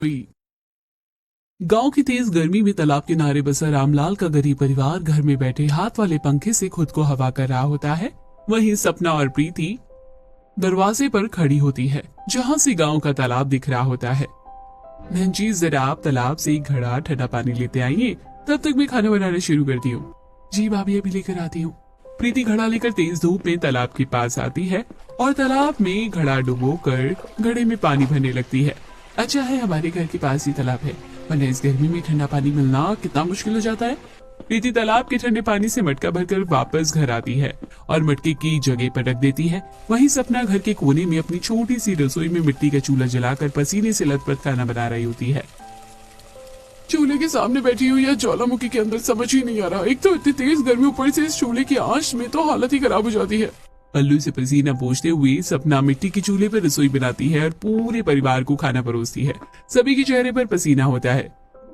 हुई। गांव की तेज गर्मी में तालाब किनारे बसा रामलाल का गरीब परिवार घर में बैठे हाथ वाले पंखे से खुद को हवा कर रहा होता है। वहीं सपना और प्रीति दरवाजे पर खड़ी होती है, जहां से गांव का तालाब दिख रहा होता है। बहन जी, जरा आप तालाब से एक घड़ा ठंडा पानी लेते आइए, तब तक मैं खाना बनाना शुरू करती हूँ। जी भाभी, अभी लेकर आती हूँ। प्रीति घड़ा लेकर तेज धूप में तालाब के पास आती है और तालाब में घड़ा डुबोकर घड़े में पानी भरने लगती है। अच्छा है हमारे घर के पास ही तालाब है, वरना इस गर्मी में ठंडा पानी मिलना कितना मुश्किल हो जाता है। प्रीति तालाब के ठंडे पानी से मटका भरकर वापस घर आती है और मटके की जगह पर रख देती है। वहीं सपना घर के कोने में अपनी छोटी सी रसोई में मिट्टी का चूल्हा जलाकर पसीने से लथपथ खाना बना रही होती है। चूल्हे के सामने बैठी हुई या ज्वालामुखी के अंदर समझ ही नहीं आ रहा। एक तो इतनी तेज गर्मी, ऊपर से इस चूल्हे की आंच में तो हालत ही खराब हो जाती है। पल्लू से पसीना पोंछते हुए सपना मिट्टी के चूल्हे पर रसोई बनाती है और पूरे परिवार को खाना परोसती है। सभी के चेहरे पर पसीना होता है।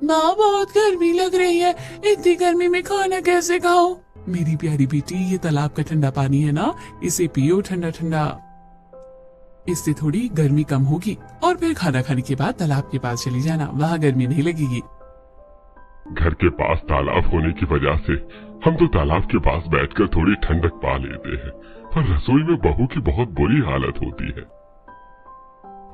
माँ, बहुत गर्मी लग रही है, इतनी गर्मी में खाना कैसे खाऊं? मेरी प्यारी बेटी, ये तालाब का ठंडा पानी है ना, इसे पियो ठंडा ठंडा, इससे थोड़ी गर्मी कम होगी। और फिर खाना खाने के बाद तालाब के पास चली जाना, वहाँ गर्मी नहीं लगेगी। घर के पास तालाब होने की वजह से हम तो तालाब के पास बैठकर थोड़ी ठंडक पा लेते हैं, पर रसोई में बहू की बहुत बुरी हालत होती है।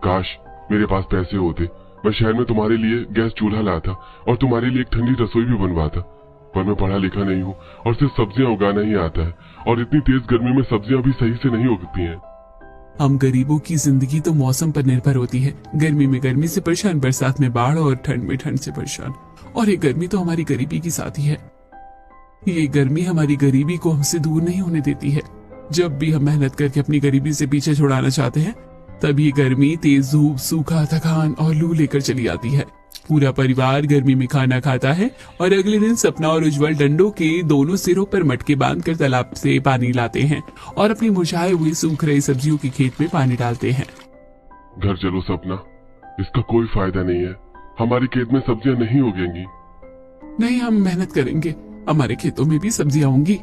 काश मेरे पास पैसे होते, मैं शहर में तुम्हारे लिए गैस चूल्हा लाता और तुम्हारे लिए एक ठंडी रसोई भी बनवाता, पर मैं पढ़ा लिखा नहीं हूँ और सिर्फ सब्जियां उगाना ही आता है, और इतनी तेज गर्मी में सब्जियां भी सही से नहीं उगती हैं। हम गरीबों की जिंदगी तो मौसम पर निर्भर होती है। गर्मी में गर्मी से परेशान, बरसात में बाढ़ और ठंड में ठंड से परेशान। और ये गर्मी तो हमारी गरीबी की साथी है। ये गर्मी हमारी गरीबी को हमसे दूर नहीं होने देती है। जब भी हम मेहनत करके अपनी गरीबी से पीछे छुड़ाना चाहते हैं, तभी गर्मी, तेज धूप, सूखा, थकान और लू लेकर चली आती है। पूरा परिवार गर्मी में खाना खाता है और अगले दिन सपना और उज्जवल डंडों के दोनों सिरों पर मटके बांधकर तालाब से पानी लाते हैं और अपनी मुरझाए हुए सूख रही सब्जियों के खेत में पानी डालते हैं। घर चलो सपना, इसका कोई फायदा नहीं है, हमारे खेत में सब्जियां नहीं उगेंगी। नहीं, हम मेहनत करेंगे, हमारे खेतों में भी सब्जियां होंगी।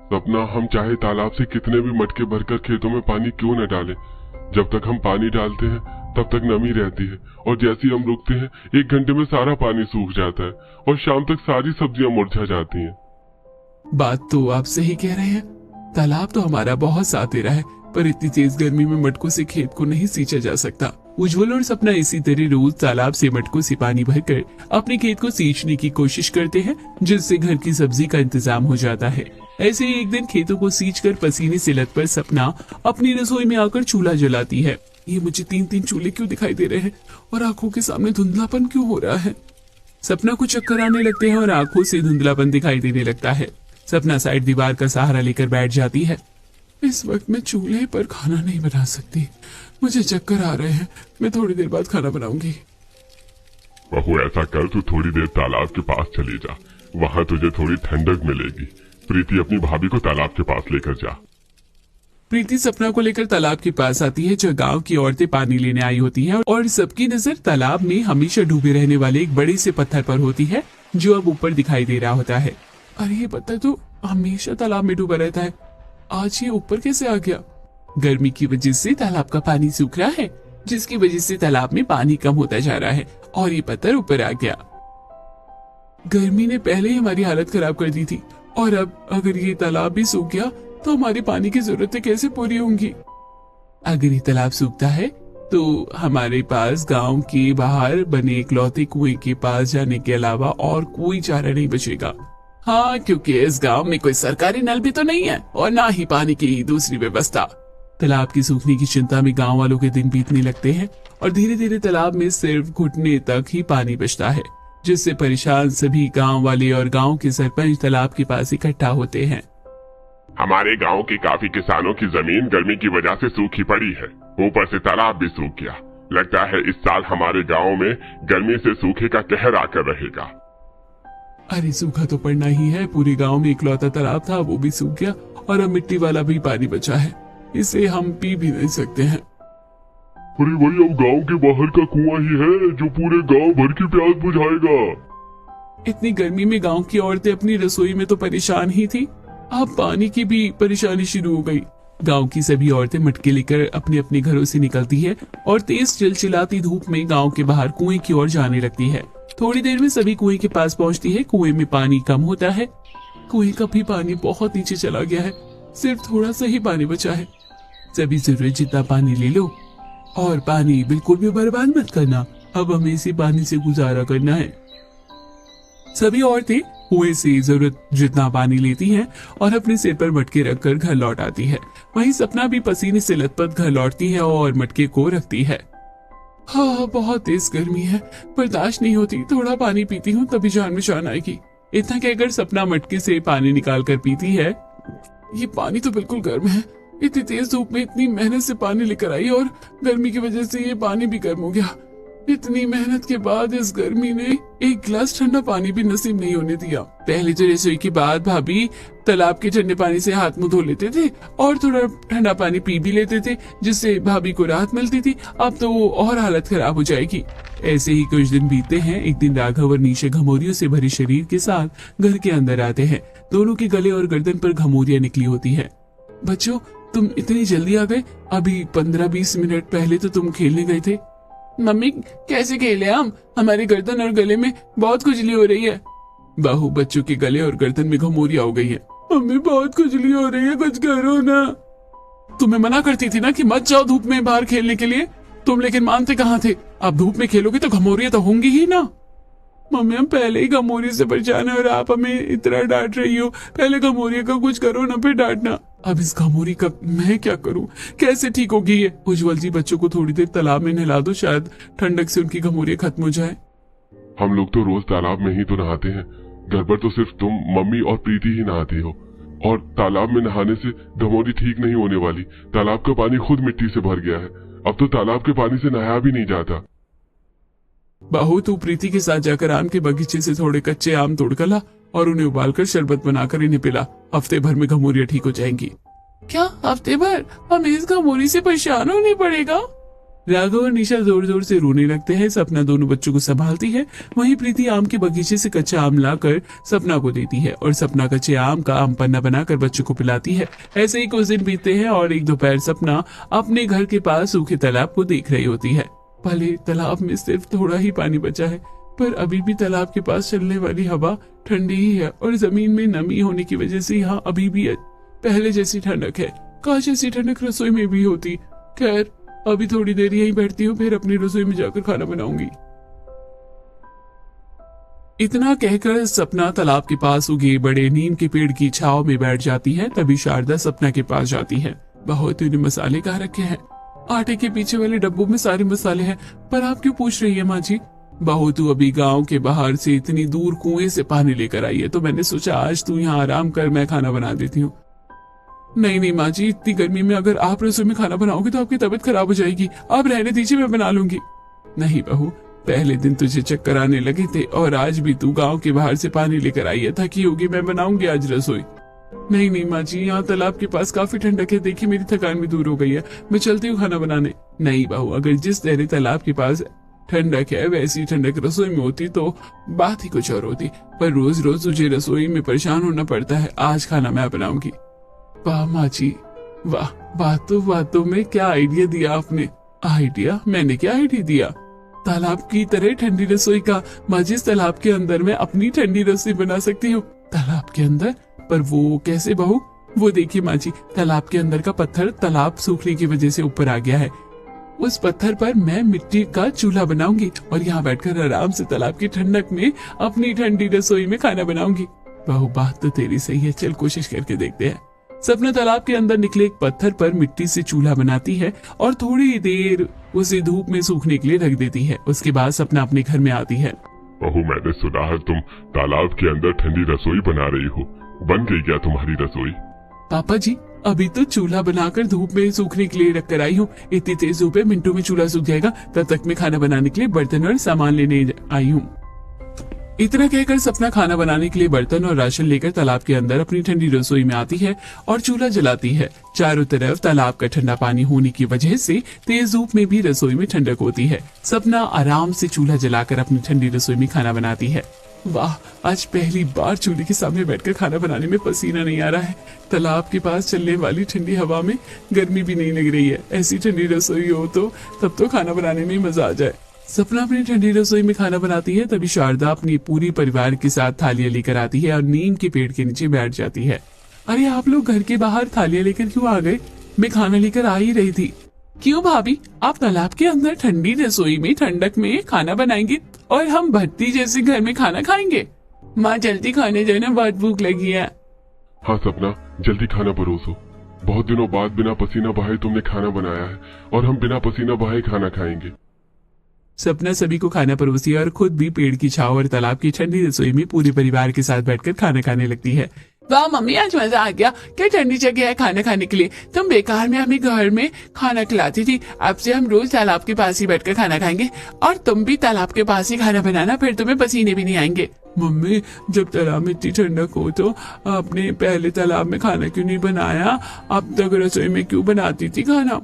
सपना, हम चाहे तालाब से कितने भी मटके भरकर खेतों में पानी क्यों न डालें, जब तक हम पानी डालते हैं तब तक नमी रहती है, और जैसे ही हम रुकते हैं 1 घंटे में सारा पानी सूख जाता है और शाम तक सारी सब्जियां मुरझा जाती हैं। बात तो आप सही कह रहे हैं, तालाब तो हमारा बहुत साथ दे रहा है, पर इतनी तेज गर्मी में मटकों से खेत को नहीं सींचा जा सकता। उज्जवल और सपना इसी तरह रोज तालाब से मटकों से पानी भरकर अपने खेत को सींचने की कोशिश करते हैं, जिससे घर की सब्जी का इंतजाम हो जाता है। ऐसे ही एक दिन खेतों को सींचकर पसीने से लथपथ सपना अपनी रसोई में आकर चूल्हा जलाती है। ये मुझे 3-3 चूल्हे क्यों दिखाई दे रहे हैं और आंखों के सामने धुंधलापन क्यों हो रहा है? सपना को चक्कर आने लगते हैं और आंखों से धुंधलापन दिखाई देने लगता है। सपना साइड दीवार का सहारा लेकर बैठ जाती है। इस वक्त मैं चूल्हे पर खाना नहीं बना सकती, मुझे चक्कर आ रहे हैं, मैं थोड़ी देर बाद खाना बनाऊंगी। बहू, ऐसा कर, तू थोड़ी देर तालाब के पास चली जा, वहाँ तुझे थोड़ी ठंडक मिलेगी। प्रीति, अपनी भाभी को तालाब के पास लेकर जा। प्रीति सपना को लेकर तालाब के पास आती है, जहाँ गांव की औरतें पानी लेने आई होती हैं और सबकी नजर तालाब में हमेशा डूबे रहने वाले एक बड़े से पत्थर पर होती है, जो अब ऊपर दिखाई दे रहा होता है। अरे ये पत्थर तो हमेशा तालाब में डूबा रहता है, आज ये ऊपर कैसे आ गया? गर्मी की वजह से तालाब का पानी सूख रहा है, जिसकी वजह से तालाब में पानी कम होता जा रहा है और ये पत्थर ऊपर आ गया। गर्मी ने पहले ही हमारी हालत खराब कर दी थी, और अब अगर ये तालाब भी सूख गया तो हमारे पानी की जरूरतें कैसे पूरी होंगी? अगर ये तालाब सूखता है तो हमारे पास गांव के बाहर बने इकलौते कुएं के पास जाने के अलावा और कोई चारा नहीं बचेगा। हाँ, क्योंकि इस गांव में कोई सरकारी नल भी तो नहीं है और ना ही पानी की दूसरी व्यवस्था। तालाब की सूखने की चिंता में गांव वालों के दिन बीतने लगते हैं और धीरे धीरे तालाब में सिर्फ घुटने तक ही पानी बचता है, जिससे परेशान सभी गांव वाले और गांव के सरपंच तालाब के पास इकट्ठा होते हैं। हमारे गांव के काफी किसानों की जमीन गर्मी की वजह से सूखी पड़ी है, ऊपर से तालाब भी सूख गया। लगता है इस साल हमारे गांव में गर्मी से सूखे का कहर आकर रहेगा। अरे सूखा तो पड़ना ही है, पूरे गांव में इकलौता तालाब था, वो भी सूख गया और अब मिट्टी वाला भी पानी बचा है, इसे हम पी भी नहीं सकते हैं। अरे वही अब गांव के बाहर का कुआं ही है जो पूरे गांव भर की प्यास बुझाएगा। इतनी गर्मी में गांव की औरतें अपनी रसोई में तो परेशान ही थी, अब पानी की भी परेशानी शुरू हो गई। गांव की सभी औरतें मटके लेकर अपने अपने घरों से निकलती है और तेज चिलचिलाती धूप में गांव के बाहर कुएं की ओर जाने लगती है। थोड़ी देर में सभी कुएं के पास पहुंचती है। कुएं में पानी कम होता है। कुएं का भी पानी बहुत नीचे चला गया है, सिर्फ थोड़ा सा ही पानी बचा है। सभी जरूरत जितना पानी ले लो और पानी बिल्कुल भी बर्बाद मत करना। अब हमें इसी पानी से गुजारा करना है। सभी औरतें कुएं से जरूरत जितना पानी लेती हैं और अपने सिर पर मटके रखकर घर लौट आती है। वहीं सपना भी पसीने से लथपथ घर लौटती है और मटके को रखती है। हाँ, बहुत तेज गर्मी है, बर्दाश्त नहीं होती। थोड़ा पानी पीती हूँ तभी जान में जान आएगी। इतना कहकर सपना मटके से पानी निकाल कर पीती है। ये पानी तो बिल्कुल गर्म है। इतनी तेज धूप में इतनी मेहनत से पानी लेकर आई और गर्मी की वजह से ये पानी भी गर्म हो गया। इतनी मेहनत के बाद इस गर्मी ने एक गिलास ठंडा पानी भी नसीब नहीं होने दिया। पहले तो रसोई के बाद भाभी तालाब के ठंडे पानी से हाथ मुंह धो लेते थे और थोड़ा ठंडा पानी पी भी लेते थे, जिससे भाभी को राहत मिलती थी। अब तो वो और हालत खराब हो जाएगी। ऐसे ही कुछ दिन बीतते हैं। एक दिन राघव और नीचे घमौरियों से भरे शरीर के साथ घर के अंदर आते हैं। दोनों के गले और गर्दन पर घमौरियां निकली होती है। बच्चों, तुम इतनी जल्दी आ गए? अभी 15-20 मिनट पहले तो तुम खेलने गए थे। मम्मी, कैसे खेले हम? हमारे गर्दन और गले में बहुत खुजली हो रही है। बहू, बच्चों के गले और गर्दन में घमौरियां हो गई है। मम्मी, बहुत खुजली हो रही है, कुछ करो ना। तुम्हें मना करती थी ना कि मत जाओ धूप में बाहर खेलने के लिए, तुम लेकिन मानते कहाँ थे। अब धूप में खेलोगे तो घमौरियां तो होंगी ही ना। मम्मी, हम पहले ही घमौरी से परेशान है और आप हमें इतना डांट रही हो। पहले घमौरिया का कुछ करो ना, फिर डांटना। अब इस घमौरी का मैं क्या करूं? कैसे ठीक होगी ये? उज्जवल जी, बच्चों को थोड़ी देर तालाब में नहला दो, शायद ठंडक से उनकी घमौरियां खत्म हो जाए। हम लोग तो रोज तालाब में ही तो नहाते हैं। घर पर तो सिर्फ तुम, मम्मी और प्रीति ही नहाती हो, और तालाब में नहाने से घमौरी ठीक नहीं होने वाली। तालाब का पानी खुद मिट्टी से भर गया है। अब तो तालाब के पानी से नहाया भी नहीं जाता। बहू, तू प्रीति के साथ जाकर आम के बगीचे से थोड़े कच्चे आम तोड़कर ला और उन्हें उबालकर शरबत बनाकर इन्हें पिला। हफ्ते भर में घमौरियां ठीक हो जाएंगी। क्या हफ्ते भर? हमें इस घमौरी से परेशान होने पड़ेगा। राघव और निशा जोर जोर से रोने लगते हैं। सपना दोनों बच्चों को संभालती है। वहीं प्रीति आम के बगीचे से कच्चा आम लाकर सपना को देती है और सपना कच्चे आम का आम पन्ना बनाकर बच्चों को पिलाती है। ऐसे ही कुछ दिन बीतते हैं और एक दोपहर सपना अपने घर के पास सूखे तालाब को देख रही होती है। भले तालाब में सिर्फ थोड़ा ही पानी बचा है, पर अभी भी तालाब के पास चलने वाली हवा ठंडी ही है और जमीन में नमी होने की वजह से यहाँ अभी भी पहले जैसी ठंडक है। काश ऐसी ठंडक रसोई में भी होती। खैर, अभी थोड़ी देर यहीं बैठती हूँ, फिर अपनी रसोई में जाकर खाना बनाऊंगी। इतना कहकर सपना तालाब के पास उगे बड़े नीम के पेड़ की छाव में बैठ जाती है। तभी शारदा सपना के पास जाती है। बहू, तूने मसाले कहाँ रखे हैं? आटे के पीछे वाले डब्बों में सारे मसाले हैं। पर आप क्यों पूछ रही है माँ जी? बहू, तू अभी गांव के बाहर से इतनी दूर कुएं से पानी लेकर आई है, तो मैंने सोचा आज तू यहाँ आराम कर, मैं खाना बना देती हूँ। नहीं नहीं माँ जी, इतनी गर्मी में अगर आप रसोई में खाना बनाओगे तो आपकी तबीयत खराब हो जाएगी। आप रहने दीजिए, मैं बना लूंगी। नहीं बहू, पहले दिन तुझे चक्कर आने लगे थे और आज भी तू गांव के बाहर से पानी लेकर आई है। थकी होगी, मैं बनाऊंगी आज रसोई। नहीं नहीं माँ जी, यहाँ तालाब के पास काफी ठंडक है। देखिए, मेरी थकान भी दूर हो गई है, मैं चलती हूँ खाना बनाने। नहीं बहू, अगर जिस तरह तालाब के पास ठंडक है वैसी ठंडक रसोई में होती तो बात ही कुछ और होती। पर रोज रोज तुझे रसोई में परेशान होना पड़ता है। आज खाना मैं बनाऊंगी। वाह माँ जी, वाह, बातों में क्या आइडिया दिया आपने। आइडिया? मैंने क्या आइडिया दिया? तालाब की तरह ठंडी रसोई का। माँ जी, इस तालाब के अंदर मैं अपनी ठंडी रसोई बना सकती हूँ। तालाब के अंदर? पर वो कैसे बहू? वो देखिए माँ जी, तालाब के अंदर का पत्थर तालाब सूखने की वजह से ऊपर आ गया है। उस पत्थर पर मैं मिट्टी का चूल्हा बनाऊंगी और यहाँ बैठकर आराम से तालाब की ठंडक में अपनी ठंडी रसोई में खाना बनाऊंगी। बहू, बात तो तेरी सही है, चल कोशिश करके देखते हैं। सपना तालाब के अंदर निकले एक पत्थर पर मिट्टी से चूल्हा बनाती है और थोड़ी देर उसे धूप में सूखने के लिए रख देती है। उसके बाद सपना अपने घर में आती है। बहू, मैंने सुना है तुम तालाब के अंदर ठंडी रसोई बना रही हो। बन गई क्या तुम्हारी रसोई? पापा जी, अभी तो चूल्हा बनाकर धूप में सूखने के लिए रख कर आई हूँ। इतनी तेज धूप है, मिनटों में चूल्हा सूख जाएगा। तब तक मैं खाना बनाने के लिए बर्तन और सामान लेने आई हूँ। इतना कहकर सपना खाना बनाने के लिए बर्तन और राशन लेकर तालाब के अंदर अपनी ठंडी रसोई में आती है और चूल्हा जलाती है। चारों तरफ तालाब का ठंडा पानी होने की वजह से तेज धूप में भी रसोई में ठंडक होती है। सपना आराम से चूल्हा जलाकर अपनी ठंडी रसोई में खाना बनाती है। वाह, आज पहली बार चूल्हे के सामने बैठकर खाना बनाने में पसीना नहीं आ रहा है। तालाब के पास चलने वाली ठंडी हवा में गर्मी भी नहीं लग रही है। ऐसी ठंडी रसोई हो तो तब तो खाना बनाने में ही मजा आ जाए। सपना अपनी ठंडी रसोई में खाना बनाती है, तभी शारदा अपनी पूरी परिवार के साथ थालियां लेकर आती है और नीम के पेड़ के नीचे बैठ जाती है। अरे आप लोग घर के बाहर थालियां लेकर क्यों आ गए? मैं खाना लेकर आ ही रही थी। क्यों भाभी, आप तालाब के अंदर ठंडी रसोई में ठंडक में खाना बनाएंगे और हम भट्टी जैसे घर में खाना खाएंगे? माँ जल्दी खाने जाए ना, बहुत भूख लगी है। हाँ सपना, जल्दी खाना परोसो। बहुत दिनों बाद बिना पसीना बहाए तुमने खाना बनाया है और हम बिना पसीना बहाए खाना खाएंगे। सपना सभी को खाना परोसी और खुद भी पेड़ की छांव और तालाब की ठंडी रसोई में पूरे परिवार के साथ बैठकर खाना खाने लगती है। वाह मम्मी, आज मजा आ गया। क्या ठंडी जगह है खाना खाने के लिए। तुम बेकार में हमें घर में खाना खिलाती थी, अब से हम रोज तालाब के पास ही बैठकर खाना खाएंगे और तुम भी तालाब के पास ही खाना बनाना, फिर तुम्हें पसीने भी नहीं आएंगे। मम्मी, जब तालाब में इतनी ठंडक हो तो आपने पहले तालाब में खाना क्यों नहीं बनाया? अब तक रसोई में क्यों बनाती थी खाना?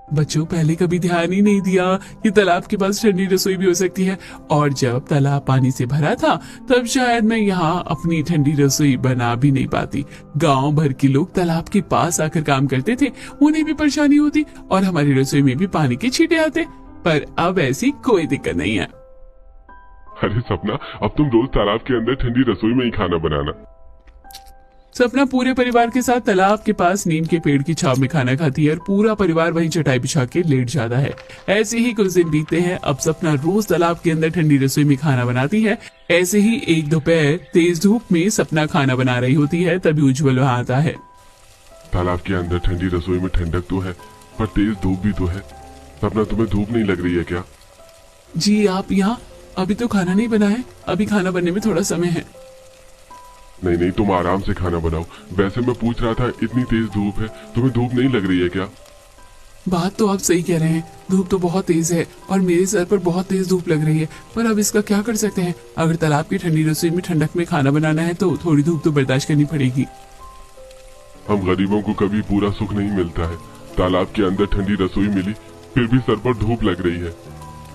बच्चों, पहले कभी ध्यान ही नहीं दिया कि तालाब के पास ठंडी रसोई भी हो सकती है, और जब तालाब पानी से भरा था तब शायद मैं यहाँ अपनी ठंडी रसोई बना भी नहीं पाती। गांव भर के लोग तालाब के पास आकर काम करते थे, उन्हें भी परेशानी होती और हमारी रसोई में भी पानी के छींटे आते, पर अब ऐसी कोई दिक्कत नहीं है। अरे सपना, अब तुम रोज तालाब के अंदर ठंडी रसोई में ही खाना बनाना। सपना पूरे परिवार के साथ तालाब के पास नीम के पेड़ की छांव में खाना खाती है और पूरा परिवार वहीं चटाई बिछा के लेट जाता है। ऐसे ही कुछ दिन बीतते हैं। अब सपना रोज तालाब के अंदर ठंडी रसोई में खाना बनाती है। ऐसे ही एक दोपहर तेज धूप में सपना खाना बना रही होती है, तभी उज्जवल वहाँ आता है। तालाब के अंदर ठंडी रसोई में ठंडक तो है, पर तेज धूप भी तो है। सपना, तुम्हें धूप नहीं लग रही है क्या? जी, आप यहाँ अभी तो खाना नहीं बना है, अभी खाना बनने में थोड़ा समय है। नहीं नहीं, तुम आराम से खाना बनाओ। वैसे मैं पूछ रहा था, इतनी तेज धूप है, तुम्हें धूप नहीं लग रही है क्या? बात तो आप सही कह रहे हैं, धूप तो बहुत तेज है और मेरे सर पर बहुत तेज धूप लग रही है, पर अब इसका क्या कर सकते हैं? अगर तालाब की ठंडी रसोई में ठंडक में खाना बनाना है तो थोड़ी धूप तो बर्दाश्त करनी पड़ेगी। हम गरीबों को कभी पूरा सुख नहीं मिलता है। तालाब के अंदर ठंडी रसोई मिली, फिर भी सर पर धूप लग रही है।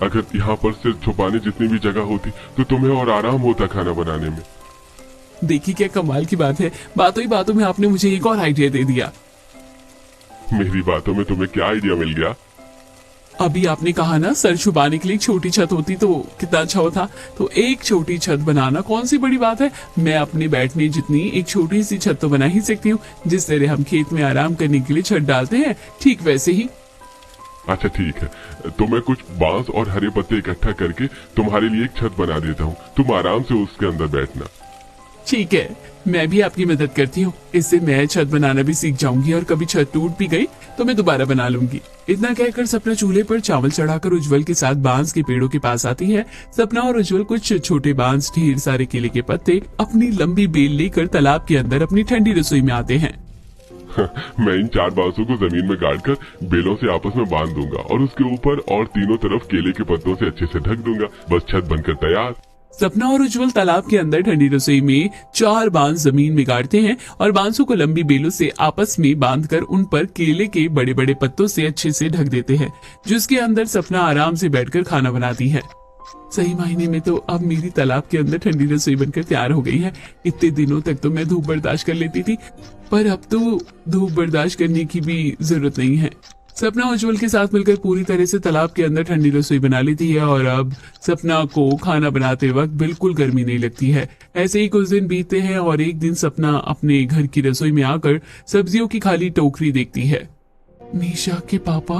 अगर यहाँ पर सिर छुपाने जितनी भी जगह होती तो तुम्हें और आराम होता खाना बनाने में। देखिए क्या कमाल की बात है, बातों ही बातों में आपने मुझे एक और आइडिया दे दिया। मेरी बातों में तुम्हें क्या आइडिया मिल गया? अभी आपने कहा ना सर छुपाने के लिए छोटी छत होती तो कितना अच्छा होता, तो एक छोटी छत बनाना कौन सी बड़ी बात है। मैं अपने बैठने जितनी एक छोटी सी छत तो बना ही सकती हूँ। जिस तरह हम खेत में आराम करने के लिए छत डालते हैं, ठीक वैसे ही। अच्छा ठीक है, तो मैं कुछ बांस और हरे पत्ते इकट्ठा करके तुम्हारे लिए एक छत बना देता हूँ, तुम आराम से उसके अंदर बैठना। ठीक है, मैं भी आपकी मदद करती हूँ। इससे मैं छत बनाना भी सीख जाऊंगी और कभी छत टूट भी गई तो मैं दोबारा बना लूंगी। इतना कहकर सपना चूल्हे पर चावल चढ़ाकर उज्जवल के साथ बांस के पेड़ों के पास आती है। सपना और उज्जवल कुछ छोटे बांस, ढेर सारे केले के पत्ते, अपनी लंबी बेल लेकर तालाब के अंदर अपनी ठंडी रसोई में आते हैं। मैं इन 4 बांसों को जमीन में गाड़कर बेलों से आपस में बांध दूंगा और उसके ऊपर और तीनों तरफ केले के पत्तों से अच्छे से ढक दूंगा। बस छत बनकर तैयार। सपना और उज्जवल तालाब के अंदर ठंडी रसोई में 4 बांस जमीन में गाड़ते हैं और बांसों को लंबी बेलों से आपस में बांधकर उन पर केले के बड़े बड़े पत्तों से अच्छे से ढक देते हैं, जिसके अंदर सपना आराम से बैठकर खाना बनाती है। सही मायने में तो अब मेरी तालाब के अंदर ठंडी रसोई बनकर तैयार हो गई है। इतने दिनों तक तो मैं धूप बर्दाश्त कर लेती थी, पर अब तो धूप बर्दाश्त करने की भी जरूरत नहीं है। सपना उज्जवल के साथ मिलकर पूरी तरह से तालाब के अंदर ठंडी रसोई बना लेती है और अब सपना को खाना बनाते वक्त बिल्कुल गर्मी नहीं लगती है। ऐसे ही कुछ दिन बीतते हैं और एक दिन सपना अपने घर की रसोई में आकर सब्जियों की खाली टोकरी देखती है। निशा के पापा,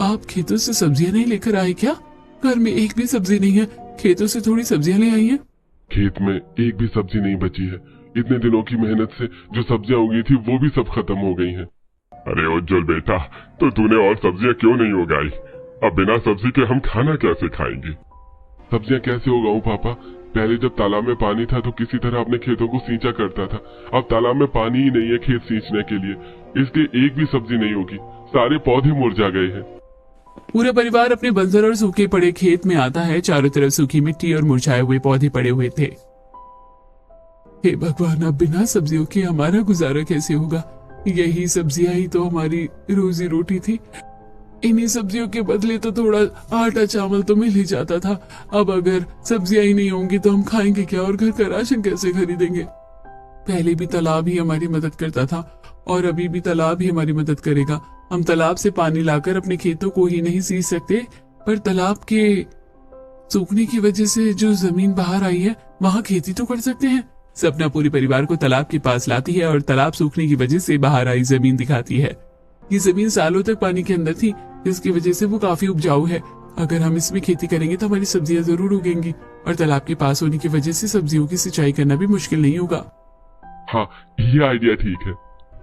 आप खेतों से सब्जियां नहीं लेकर आए क्या? घर में एक भी सब्जी नहीं है, खेतों से थोड़ी सब्जियां ले आई हैं। खेत में एक भी सब्जी नहीं बची है। इतने दिनों की मेहनत से जो सब्जियां उगी थी वो भी सब खत्म हो गई हैं। अरे उज्जवल बेटा, तो तूने और सब्जियां क्यों नहीं उगाई? अब बिना सब्जी के हम खाना कैसे खाएंगे? सब्जियां कैसे उगाऊं पापा? पहले जब तालाब में पानी था तो किसी तरह अपने खेतों को सींचा करता था। अब तालाब में पानी ही नहीं है खेत सींचने के लिए, इसलिए एक भी सब्जी नहीं होगी। सारे पौधे मुरझा गए हैं। पूरा परिवार अपने बंजर और सूखे पड़े खेत में आता है। चारों तरफ सूखी मिट्टी और मुरझाए हुए पौधे पड़े हुए थे। हे भगवान, अब बिना सब्जियों के हमारा गुजारा कैसे होगा? यही सब्जियां ही तो हमारी रोजी रोटी थी। इन्हीं सब्जियों के बदले तो थोड़ा आटा चावल तो मिल ही जाता था। अब अगर सब्जियां ही नहीं होंगी तो हम खाएंगे क्या और घर का राशन कैसे खरीदेंगे। पहले भी तालाब ही हमारी मदद करता था और अभी भी तालाब ही हमारी मदद करेगा। हम तालाब से पानी लाकर अपने खेतों को ही नहीं सींच सकते, पर तालाब के सूखने की वजह से जो जमीन बाहर आई है वहाँ खेती तो कर सकते हैं। सपना पूरे परिवार को तालाब के पास लाती है और तालाब सूखने की वजह से बाहर आई जमीन दिखाती है। ये जमीन सालों तक पानी के अंदर थी, जिसकी वजह से वो काफी उपजाऊ है। अगर हम इसमें खेती करेंगे तो हमारी सब्जियां जरूर उगेंगी और तालाब के पास होने की वजह से सब्जियों की सिंचाई करना भी मुश्किल नहीं होगा। हाँ, ये आइडिया ठीक है।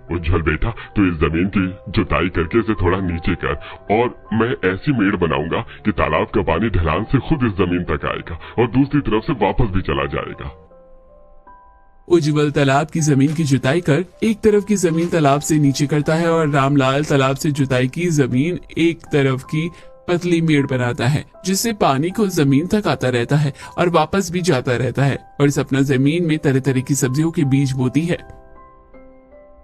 उज्जवल बेटा, तो इस जमीन की जुताई करके इसे थोड़ा नीचे कर और मैं ऐसी मेड़ बनाऊंगा कि तालाब का पानी ढलान से खुद इस जमीन तक आएगा और दूसरी तरफ से वापस भी चला जाएगा। उज्जवल तालाब की जमीन की जुताई कर एक तरफ की जमीन तालाब से नीचे करता है और रामलाल तालाब से जुताई की जमीन एक तरफ की पतली मेड़ बनाता है, जिससे पानी को जमीन तक आता रहता है और वापस भी जाता रहता है। और सपना जमीन में तरह तरह की सब्जियों के बीज बोती है।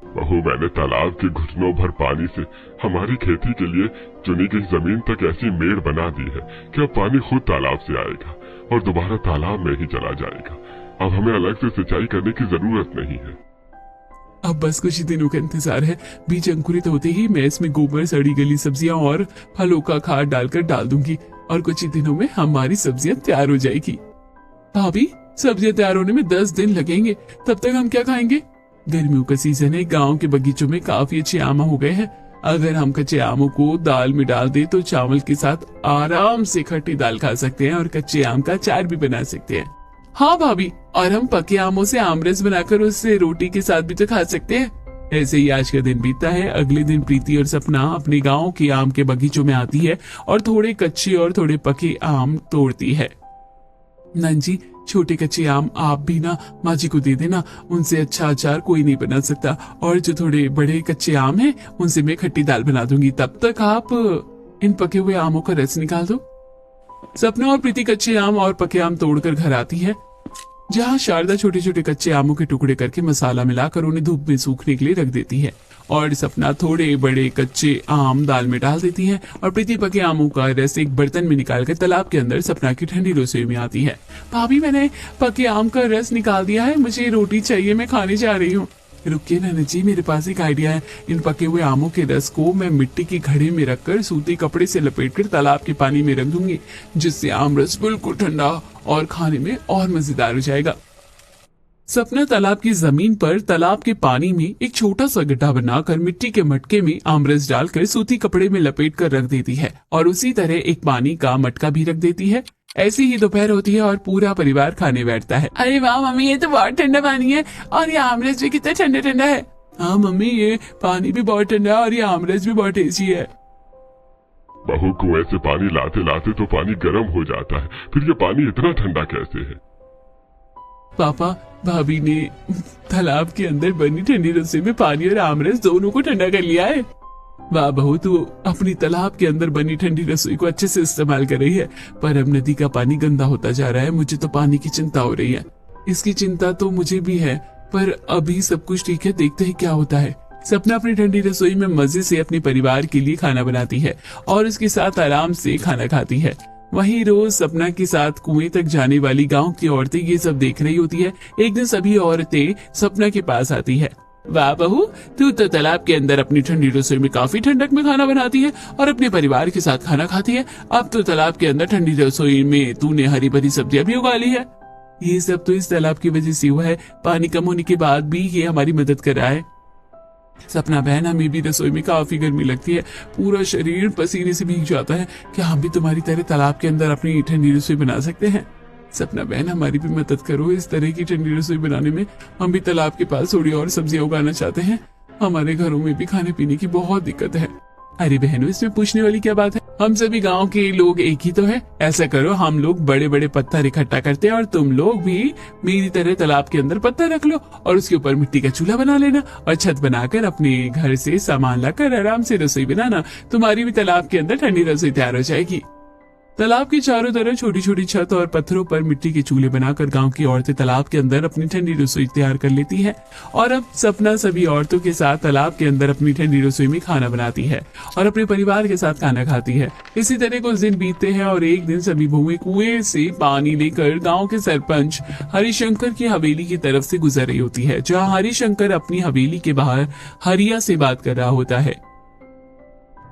बहू, मैंने तालाब के घुटनों भर पानी से हमारी खेती के लिए चुनी गई जमीन तक ऐसी मेड़ बना दी है कि अब पानी खुद तालाब से आएगा और दोबारा तालाब में ही चला जाएगा। अब हमें अलग से सिंचाई करने की जरूरत नहीं है। अब बस कुछ ही दिनों का इंतजार है। बीज अंकुरित होते ही मैं इसमें गोबर, सड़ी गली सब्जियां और फलों का खाद डालकर डाल दूंगी और कुछ ही दिनों में हमारी सब्जियां तैयार हो जाएगी। भाभी, सब्जियां तैयार होने में 10 दिन लगेंगे, तब तक हम क्या खाएंगे? गर्मियों का सीजन है, गांव के बगीचों में काफी अच्छे आम हो गए हैं। अगर हम कच्चे आमों को दाल में डाल दे तो चावल के साथ आराम से खट्टी दाल खा सकते हैं और कच्चे आम का अचार भी बना सकते हैं। हाँ भाभी, और हम पके आमों से आमरस बनाकर उससे रोटी के साथ भी तो खा सकते हैं। ऐसे ही आज का दिन बीतता है। अगले दिन प्रीति और सपना अपने गांव के आम के बगीचों में आती है और थोड़े कच्चे और थोड़े पके आम तोड़ती है। नंजी, छोटे कच्चे आम आप भी ना माँ जी को दे देना, उनसे अच्छा अचार कोई नहीं बना सकता। और जो थोड़े बड़े कच्चे आम हैं उनसे मैं खट्टी दाल बना दूंगी। तब तक आप इन पके हुए आमों का रस निकाल दो। सपना और प्रीति कच्चे आम और पके आम तोड़कर घर आती है, जहाँ शारदा छोटे छोटे कच्चे आमों के टुकड़े करके मसाला मिलाकर उन्हें धूप में सूखने के लिए रख देती है और सपना थोड़े बड़े कच्चे आम दाल में डाल देती है और प्रीति पके आमों का रस एक बर्तन में निकालकर तालाब के अंदर सपना की ठंडी रसोई में आती है। भाभी, मैंने पके आम का रस निकाल दिया है, मुझे रोटी चाहिए, मैं खाने जा रही हूँ। रुकिए नाना जी, मेरे पास एक आइडिया है। इन पके हुए आमों के रस को मैं मिट्टी की घड़े में रखकर सूती कपड़े से लपेटकर तालाब के पानी में रख दूंगी, जिससे आम रस बिल्कुल ठंडा और खाने में और मजेदार हो जाएगा। सपना तालाब की जमीन पर तालाब के पानी में एक छोटा सा गड्ढा बनाकर मिट्टी के मटके में आमरस डालकर सूती कपड़े में लपेट कर रख देती है और उसी तरह एक पानी का मटका भी रख देती है। ऐसी ही दोपहर होती है और पूरा परिवार खाने बैठता है। अरे वाह मम्मी, ये तो बहुत ठंडा पानी है और ये आमरस भी कितना ठंडा ठंडा है। हाँ मम्मी, ये पानी भी बहुत ठंडा है और ये आमरस भी बहुत टेस्टी है। बहू, कुएं से पानी लाते लाते तो पानी गर्म हो जाता है, फिर ये पानी इतना ठंडा कैसे है? पापा, भाभी ने तालाब के अंदर बनी ठंडी रस्सी में पानी और आमरस दोनों को ठंडा कर लिया है। वाह बहू, तू अपनी तालाब के अंदर बनी ठंडी रसोई को अच्छे से इस्तेमाल कर रही है, पर अब नदी का पानी गंदा होता जा रहा है। मुझे तो पानी की चिंता हो रही है। इसकी चिंता तो मुझे भी है, पर अभी सब कुछ ठीक है, देखते हैं क्या होता है। सपना अपनी ठंडी रसोई में मजे से अपने परिवार के लिए खाना बनाती है और उसके साथ आराम से खाना खाती है। वहीं रोज सपना के साथ कुएं तक जाने वाली गांव की औरतें ये सब देख रही होती है। एक दिन सभी औरतें सपना के पास आती है। वाह बहू, तू तो तालाब के अंदर अपनी ठंडी रसोई में काफी ठंडक में खाना बनाती है और अपने परिवार के साथ खाना खाती है। अब तो तालाब के अंदर ठंडी रसोई में तूने हरी भरी सब्जियां भी उगा ली है। ये सब तो इस तालाब की वजह से हुआ है। पानी कम होने के बाद भी ये हमारी मदद कर रहा है। सपना बहन, हमें भी रसोई में काफी गर्मी लगती है, पूरा शरीर पसीने से भीग जाता है। क्या हम भी तुम्हारी तरह तालाब के अंदर अपनी ठंडी रसोई बना सकते हैं? सपना बहन, हमारी भी मदद करो इस तरह की ठंडी रसोई बनाने में। हम भी तालाब के पास थोड़ी और सब्जियां उगाना चाहते हैं। हमारे घरों में भी खाने पीने की बहुत दिक्कत है। अरे बहनों, इसमें पूछने वाली क्या बात है? हम सभी गांव के लोग एक ही तो है। ऐसा करो, हम लोग बड़े बड़े पत्थर इकट्ठा करते हैं और तुम लोग भी मेरी तरह तालाब के अंदर पत्थर रख लो और उसके ऊपर मिट्टी का चूल्हा बना लेना और छत बनाकर अपने घर से सामान लाकर आराम से रसोई बनाना। तुम्हारी भी तालाब के अंदर ठंडी रसोई तैयार हो जाएगी। तालाब के चारों तरफ छोटी छोटी छत और पत्थरों पर मिट्टी के चूल्हे बनाकर गांव की औरतें तालाब के अंदर अपनी ठंडी रसोई तैयार कर लेती है। और अब सपना सभी औरतों के साथ तालाब के अंदर अपनी ठंडी रसोई में खाना बनाती है और अपने परिवार के साथ खाना खाती है। इसी तरह कुछ दिन बीतते हैं और एक दिन सभी बहुएं कुएं से पानी लेकर गाँव के सरपंच हरिशंकर की हवेली की तरफ से गुजर रही होती है, जहाँ हरिशंकर अपनी हवेली के बाहर हरिया से बात कर रहा होता है।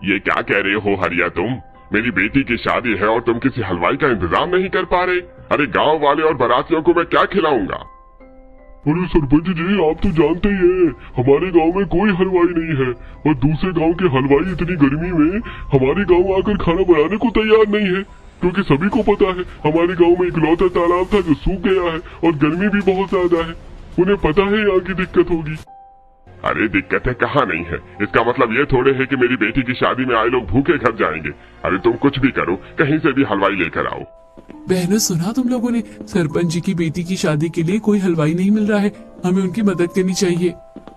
ये क्या कह रहे हो हरिया तुम? मेरी बेटी की शादी है और तुम किसी हलवाई का इंतजाम नहीं कर पा रहे? अरे गांव वाले और बारातियों को मैं क्या खिलाऊंगा? अरे सरपंच जी, आप तो जानते ही हैं हमारे गांव में कोई हलवाई नहीं है और दूसरे गांव के हलवाई इतनी गर्मी में हमारे गांव आकर खाना बनाने को तैयार नहीं है, क्योंकि सभी को पता है हमारे गांव में इकलौता तालाब था जो सूख गया है और गर्मी भी बहुत ज्यादा है। उन्हें पता है यहाँ की दिक्कत होगी। अरे दिक्कतें कहाँ नहीं है, इसका मतलब ये थोड़े है कि मेरी बेटी की शादी में आए लोग भूखे घर जाएंगे। अरे तुम कुछ भी करो, कहीं से भी हलवाई लेकर आओ। बहनों, सुना तुम लोगों ने? सरपंच जी की बेटी की शादी के लिए कोई हलवाई नहीं मिल रहा है, हमें उनकी मदद करनी चाहिए।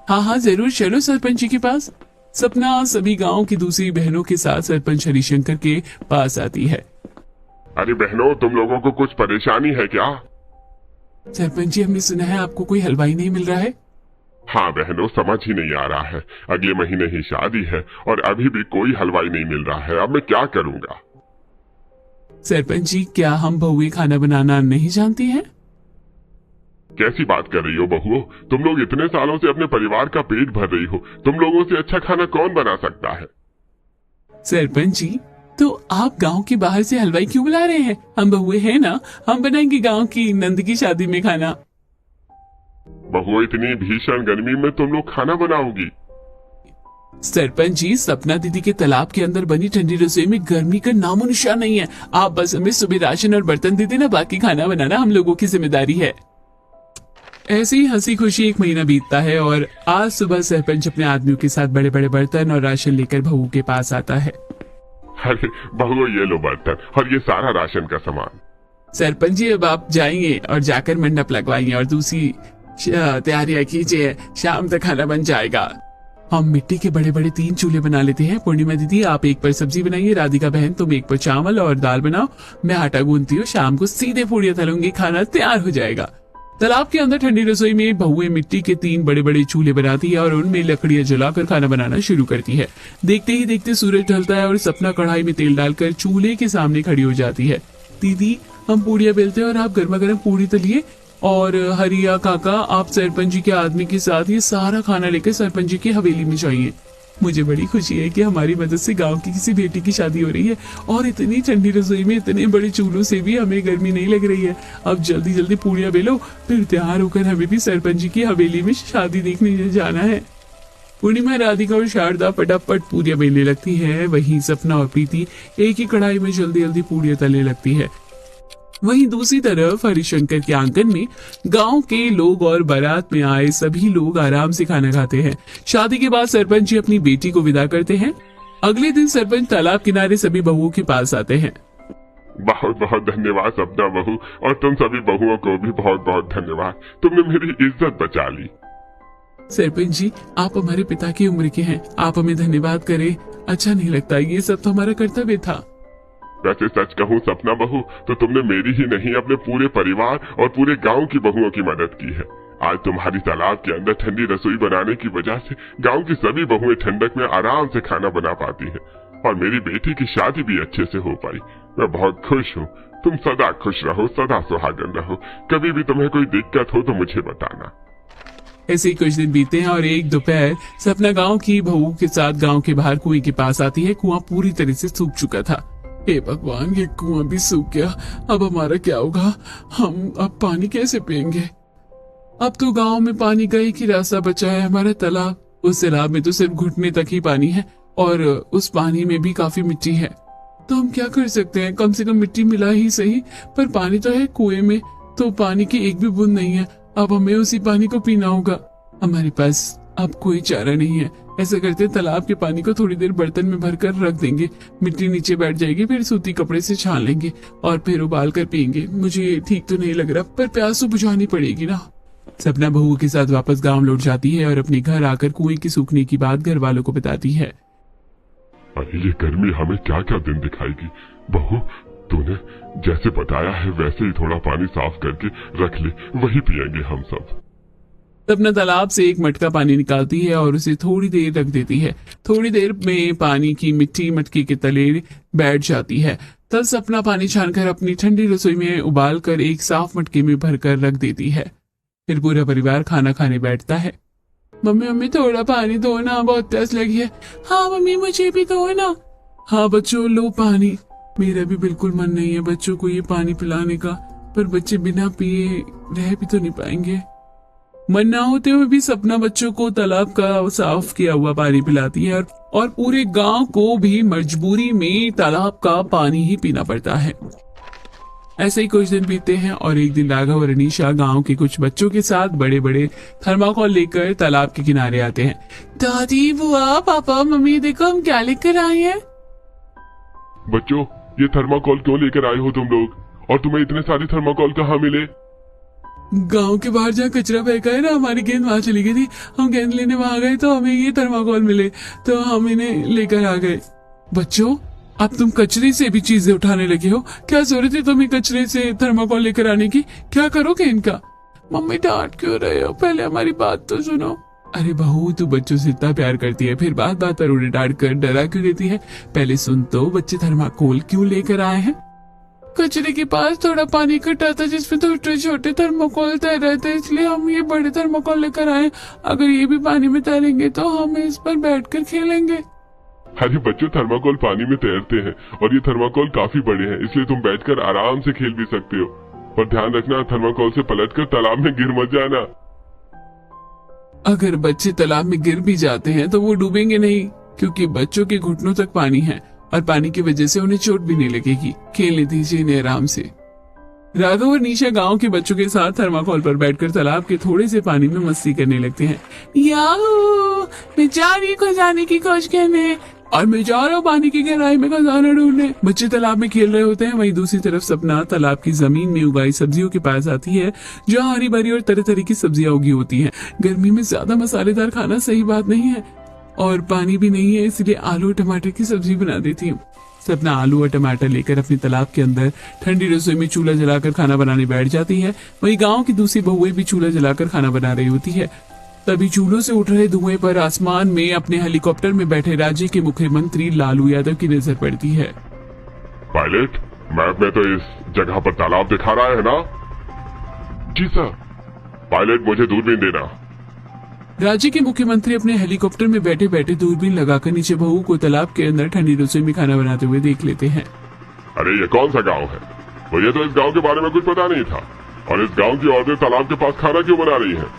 हाँ हाँ जरूर, चलो सरपंच जी के पास। सपना सभी गांव की दूसरी बहनों के साथ सरपंच हरिशंकर के पास आती है। अरे बहनों, तुम लोगों को कुछ परेशानी है क्या? सरपंच जी, हमने सुना है आपको कोई हलवाई नहीं मिल रहा है। हाँ बहनों, समझ ही नहीं आ रहा है। अगले महीने ही शादी है और अभी भी कोई हलवाई नहीं मिल रहा है। अब मैं क्या करूंगा? सरपंच जी, क्या हम बहुएं खाना बनाना नहीं जानती हैं? कैसी बात कर रही हो बहुओं? तुम लोग इतने सालों से अपने परिवार का पेट भर रही हो, तुम लोगों से अच्छा खाना कौन बना सकता है? सरपंच जी, तो आप गांव के बाहर से हलवाई क्यों बुला रहे हैं? हम बहुएं हैं ना, हम बनाएंगे गांव की नंद की शादी में खाना। बहुओं, इतनी भीषण गर्मी में तुम लोग खाना बनाओगी? सरपंच जी, सपना दीदी के तालाब के अंदर बनी ठंडी रसोई में गर्मी का नामो निशान नहीं है। आप बस हमें सुबह राशन और बर्तन दे देना, बाकी खाना बनाना हम लोगों की जिम्मेदारी है। ऐसे ही हंसी खुशी एक महीना बीतता है और आज सुबह सरपंच अपने आदमियों के साथ बड़े बड़े बर्तन और राशन लेकर बहू के पास आता है। अरे बहुओं, ये लो बर्तन और ये सारा राशन का सामान। सरपंच जी, अब आप जाएंगे और जाकर मंडप लगवाएंगे और दूसरी तैयारियां कीजिए, शाम तक खाना बन जाएगा। हम मिट्टी के बड़े बड़े 3 चूल्हे बना लेते हैं। पूर्णिमा दीदी, आप एक पर सब्जी बनाइए, राधिका बहन तुम एक पर चावल और दाल बनाओ, मैं आटा गूंथती हूँ, शाम को सीधे पूड़ियां तलूंगी, खाना तैयार हो जाएगा। तालाब के अंदर ठंडी रसोई में बहुएं मिट्टी के 3 बड़े बड़े चूल्हे बनाती है और उनमें लकड़ियां जलाकर खाना बनाना शुरू करती है। देखते ही देखते सूरज ढलता है और सपना कढ़ाई में तेल डालकर चूल्हे के सामने खड़ी हो जाती है। दीदी, हम पूड़ियां बेलते हैं और आप गर्मा गर्म पूड़ी तलिए, और हरिया काका आप सरपंच जी के आदमी के साथ ये सारा खाना लेकर सरपंच जी की हवेली में जाइए। मुझे बड़ी खुशी है कि हमारी मदद से गांव की किसी बेटी की शादी हो रही है और इतनी ठंडी रसोई में इतने बड़े चूल्हों से भी हमें गर्मी नहीं लग रही है। अब जल्दी जल्दी पूड़ियां बेलो, फिर तैयार होकर हमें भी सरपंच जी की हवेली में शादी देखने जाना है। पूर्णिमा, राधिका और शारदा फटाफट पूड़ियां बेलने लगती है। वहीं सपना और प्रीति एक ही कढ़ाई में जल्दी जल्दी पूड़ियां तलने लगती है। वहीं दूसरी तरफ हरिशंकर के आंगन में गांव के लोग और बारात में आए सभी लोग आराम से खाना खाते हैं। शादी के बाद सरपंच जी अपनी बेटी को विदा करते हैं। अगले दिन सरपंच तालाब किनारे सभी बहुओं के पास आते हैं। बहुत बहुत धन्यवाद सपना बहू, और तुम सभी बहुओं को भी बहुत बहुत धन्यवाद, तुमने मेरी इज्जत बचा ली। सरपंच जी, आप हमारे पिता की उम्र के हैं, आप हमें धन्यवाद करें, अच्छा नहीं लगता, ये सब तो हमारा कर्तव्य था। वैसे सच कहूँ सपना बहू, तो तुमने मेरी ही नहीं अपने पूरे परिवार और पूरे गांव की बहुओं की मदद की है। आज तुम्हारी तालाब के अंदर ठंडी रसोई बनाने की वजह से गांव की सभी बहुएं ठंडक में आराम से खाना बना पाती हैं और मेरी बेटी की शादी भी अच्छे से हो पाई। मैं बहुत खुश हूँ। तुम सदा खुश रहो, सदा सुहागन रहो। कभी भी तुम्हें कोई दिक्कत हो तो मुझे बताना। ऐसे ही कुछ दिन बीते हैं और एक दोपहर सपना गांव की बहू के साथ गांव के बाहर कुएं के पास आती है। कुआं पूरी तरह से सूख चुका था। हे भगवान, ये कुआं भी सूख गया, अब हमारा क्या होगा? हम अब पानी कैसे पिएंगे? अब तो गांव में पानी का एक ही रास्ता बचा है, हमारा तालाब। उस तालाब में तो सिर्फ घुटने तक ही पानी है और उस पानी में भी काफी मिट्टी है। तो हम क्या कर सकते हैं? कम से कम मिट्टी मिला ही सही, पर पानी तो है कुएं में, तो पानी की एक भी बूंद नहीं है। अब हमें उसी पानी को पीना होगा। हमारे पास अब कोई चारा नहीं है। ऐसा करते तालाब के पानी को थोड़ी देर बर्तन में भरकर रख देंगे, मिट्टी नीचे बैठ जाएगी, फिर सूती कपड़े से छान लेंगे और फिर उबाल कर पियेंगे। मुझे ठीक तो नहीं लग रहा, पर प्यास तो बुझानी पड़ेगी ना। सपना बहू के साथ वापस गांव लौट जाती है और अपने घर आकर कुएं की सूखने की बात घर वालों को बताती है। अरे ये गर्मी हमें क्या क्या दिन दिखाएगी। बहू, तूने जैसे बताया है वैसे ही थोड़ा पानी साफ करके रख ले, वही पिएंगे हम सब। सपना तालाब से एक मटका पानी निकालती है और उसे थोड़ी देर रख देती है। थोड़ी देर में पानी की मिट्टी मटके के तले बैठ जाती है। तब सपना पानी छानकर अपनी ठंडी रसोई में उबाल कर एक साफ मटके में भरकर रख देती है। फिर पूरा परिवार खाना खाने बैठता है। मम्मी मम्मी थोड़ा पानी दो ना, बहुत प्यास लगी है। हाँ मम्मी मुझे भी दो ना। हाँ बच्चों लो पानी। मेरा भी बिल्कुल मन नहीं है बच्चों को ये पानी पिलाने का, पर बच्चे बिना पिए रह भी तो नहीं पाएंगे। मन ना होते हुए भी सपना बच्चों को तालाब का साफ किया हुआ पानी पिलाती है और पूरे गांव को भी मजबूरी में तालाब का पानी ही पीना पड़ता है। ऐसे ही कुछ दिन बीतते हैं और एक दिन राघव और अनीशा गांव के कुछ बच्चों के साथ बड़े बड़े थर्माकोल लेकर तालाब के किनारे आते हैं। दादी बुआ पापा मम्मी देखो हम क्या लेकर आए हैं। बच्चों ये थर्माकोल क्यों लेकर आए हो तुम लोग, और तुम्हें इतने सारे थर्माकोल कहाँ मिले? गांव के बाहर जहाँ कचरा फेंका है ना, हमारी गेंद वहां चली गई थी। हम गेंद लेने वहां गए तो हमें ये थर्माकोल मिले तो हम इन्हें लेकर आ गए। बच्चों अब तुम कचरे से भी चीजें उठाने लगे हो, क्या जरूरत है तुम्हें कचरे से थर्माकोल लेकर आने की? क्या करोगे इनका? मम्मी डांट क्यों रहे हो, पहले हमारी बात तो सुनो। अरे बहू तू बच्चों से इतना प्यार करती है, फिर बात बात पर उन्हें डांट कर डरा क्यों देती है? पहले सुन तो बच्चे थर्माकोल क्यों लेकर आए हैं? कचरे के पास थोड़ा पानी इकट्ठा था जिसमें छोटे छोटे थर्माकोल तैर रहे थे, इसलिए हम ये बड़े थर्माकोल लेकर आए। अगर ये भी पानी में तैरेंगे तो हम इस पर बैठकर खेलेंगे। अरे बच्चों थर्माकोल पानी में तैरते हैं और ये थर्माकोल काफी बड़े हैं, इसलिए तुम बैठकर आराम से खेल भी सकते हो, पर ध्यान रखना थर्माकोल से पलटकर तालाब में गिर मत जाना। अगर बच्चे तालाब में गिर भी जाते हैं तो वो डूबेंगे नहीं, क्योंकि बच्चों के घुटनों तक पानी है और पानी की वजह से उन्हें चोट भी नहीं लगेगी। खेलने दीजिए इन्हें आराम से। राघव और निशा गांव के बच्चों के साथ थर्माकोल पर बैठकर तालाब के थोड़े से पानी में मस्ती करने लगते हैं। याहू मैं जा रही हूँ खजाने की खोज करने, और मैं जा रहा हूँ पानी की गहराई में खजाना ढूंढने। बच्चे तालाब में खेल रहे होते हैं, वहीं दूसरी तरफ सपना तालाब की जमीन में उगाई सब्जियों के पास आती है, जहाँ हरी भरी और तरह तरह की सब्जियां उगी होती हैं। गर्मी में ज्यादा मसालेदार खाना सही बात नहीं है और पानी भी नहीं है, इसलिए आलू और टमाटर की सब्जी बना देती हूँ। सपना आलू और टमाटर लेकर अपने तालाब के अंदर ठंडी रसोई में चूल्हा जलाकर खाना बनाने बैठ जाती है। वहीं गांव की दूसरी बहुएं भी चूल्हा जलाकर खाना बना रही होती है। तभी चूल्हों से उठ रहे धुएं पर आसमान में अपने हेलीकॉप्टर में बैठे राज्य के मुख्यमंत्री लालू यादव की नजर पड़ती है। पायलट मैप में तो इस जगह पर तालाब दिखा रहा है ना? जी सर। पायलट मुझे दूरबीन देना। राज्य के मुख्यमंत्री अपने हेलीकॉप्टर में बैठे बैठे दूरबीन लगाकर नीचे बहू को तालाब के अंदर ठंडी रसोई में खाना बनाते हुए देख लेते हैं। अरे ये कौन सा गांव है? मुझे तो इस गांव के बारे में कुछ पता नहीं था, और इस गांव की औरतें तालाब के पास खाना क्यों बना रही हैं?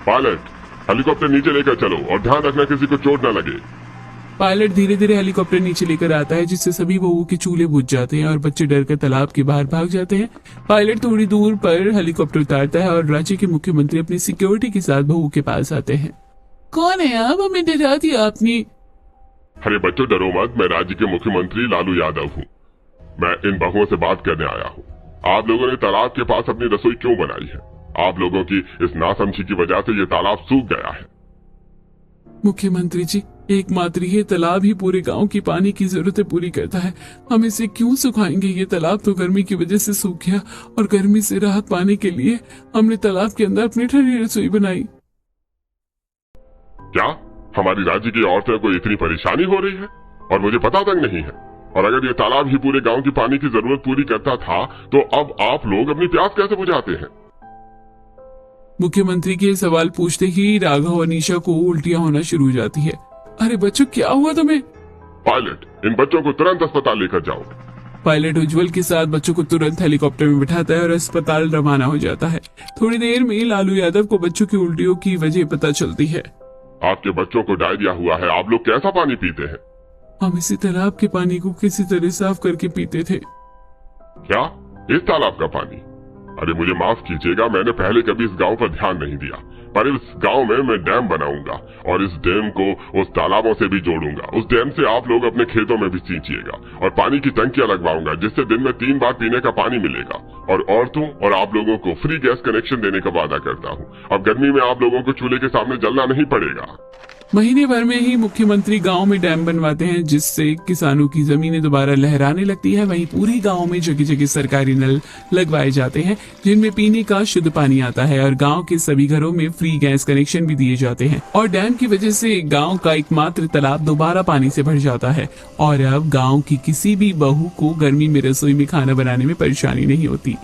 पायलट हेलीकॉप्टर नीचे लेकर चलो और ध्यान रखना किसी को चोट न लगे। पायलट धीरे धीरे हेलीकॉप्टर नीचे लेकर आता है, जिससे सभी बहू के चूल्हे बुझ जाते हैं और बच्चे डरकर तालाब के बाहर भाग जाते हैं। पायलट थोड़ी दूर पर हेलीकॉप्टर उतारता है और राज्य के मुख्यमंत्री अपनी सिक्योरिटी के साथ बहू के पास आते हैं। कौन है आप? हमें डरा दिया आपने। अरे बच्चों डरो मत, मैं राज्य के मुख्यमंत्री लालू यादव हूँ। मैं इन बहुओं से बात करने आया हूँ। आप लोगों ने तालाब के पास अपनी रसोई क्यों बनाई है? आप लोगों की इस नासमझी की वजह से ये तालाब सूख गया है। मुख्यमंत्री जी, एकमात्र ये तालाब ही पूरे गांव की पानी की जरूरतें पूरी करता है। हम इसे क्यों सुखाएंगे? ये तालाब तो गर्मी की वजह से सूख गया और गर्मी से राहत पाने के लिए हमने तालाब के अंदर अपनी ठंडी रसोई बनाई। क्या हमारी राज्य की औरतों को इतनी परेशानी हो रही है और मुझे पता तक नहीं है? और अगर ये तालाब ही पूरे गांव की पानी की जरूरत पूरी करता था तो अब आप लोग अपनी प्यास कैसे बुझाते हैं? मुख्यमंत्री के सवाल पूछते ही राघव और निशा को उल्टियां होना शुरू हो जाती है। अरे बच्चों क्या हुआ तुम्हें? पायलट इन बच्चों को तुरंत अस्पताल लेकर जाओ। पायलट उज्जवल के साथ बच्चों को तुरंत हेलीकॉप्टर में बिठाता है और अस्पताल रवाना हो जाता है। थोड़ी देर में लालू यादव को बच्चों की उल्टियों की वजह पता चलती है। आपके बच्चों को डायरिया हुआ है, आप लोग कैसा पानी पीते हैं? हम इसी तालाब के पानी को किसी तरह साफ करके पीते थे। क्या इस तालाब का पानी? अरे मुझे माफ कीजिएगा, मैंने पहले कभी इस गांव पर ध्यान नहीं दिया, पर इस गांव में मैं डैम बनाऊंगा और इस डैम को उस तालाबों से भी जोड़ूंगा। उस डैम से आप लोग अपने खेतों में भी सींचिएगा और पानी की टंकियां लगवाऊंगा, जिससे दिन में 3 बार पीने का पानी मिलेगा। और औरतों और आप लोगों को फ्री गैस कनेक्शन देने का वादा करता हूँ। अब गर्मी में आप लोगों को चूल्हे के सामने जलना नहीं पड़ेगा। महीने भर में ही मुख्यमंत्री गांव में डैम बनवाते हैं, जिससे किसानों की जमीनें दोबारा लहराने लगती है। वहीं पूरी गांव में जगह जगह सरकारी नल लगवाए जाते हैं, जिनमें पीने का शुद्ध पानी आता है और गांव के सभी घरों में फ्री गैस कनेक्शन भी दिए जाते हैं। और डैम की वजह से गांव का एकमात्र तालाब दोबारा पानी से भर जाता है और अब गाँव की किसी भी बहू को गर्मी में रसोई में खाना बनाने में परेशानी नहीं होती।